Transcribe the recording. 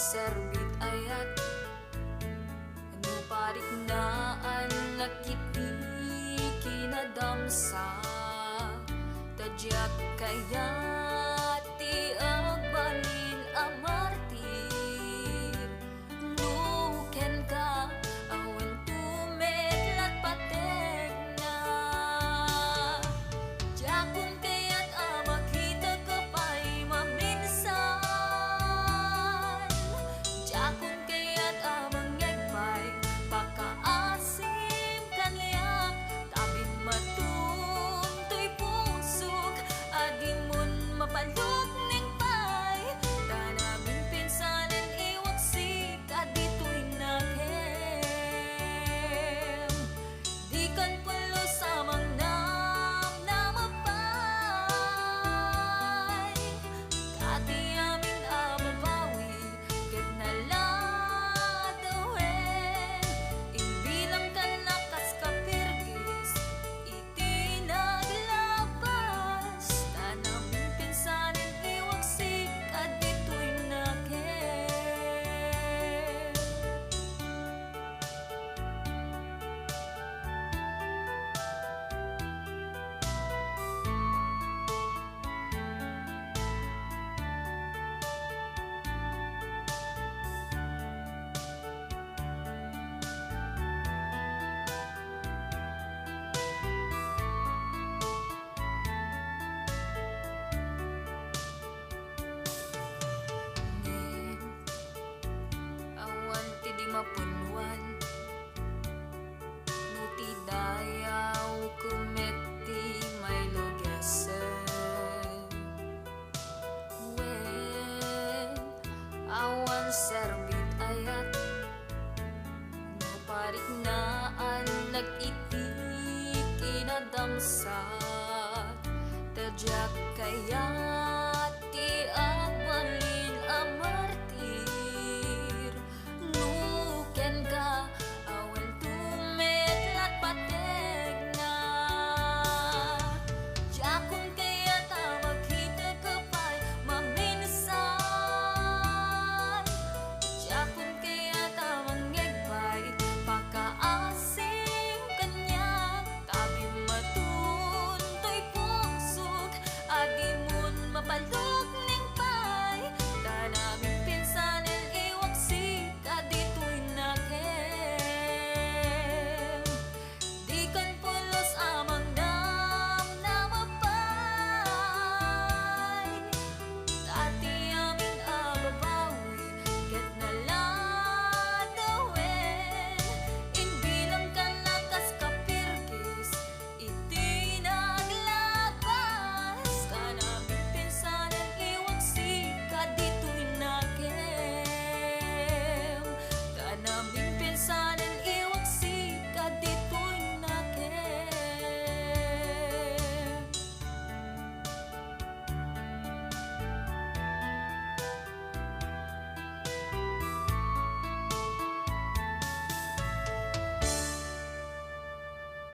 serbit ayat anu parik naan nakiti kinadamsa tajak kayati agbalin amartir nuken ka awen tumedlat pategna jakun kayat makita ka pa'y maminsan jakun kayat mangyagpay pakaasim kanliak tabin matuntoy pusok adimun mapalok ning pay tanaming pinsanan iwaksik adito'y naghem di kan pulo samang nam namapay kati amin ababawi ket naladawen imbilang ka nakas kapirgis iti naglabas tanaming pinsanin iwaksik adito'y naghem awan ti di mapunwan nuti dayaw kumeti may lugesen wen awan serbit ayat no parik naan nagiti kinadamsa tajak kaya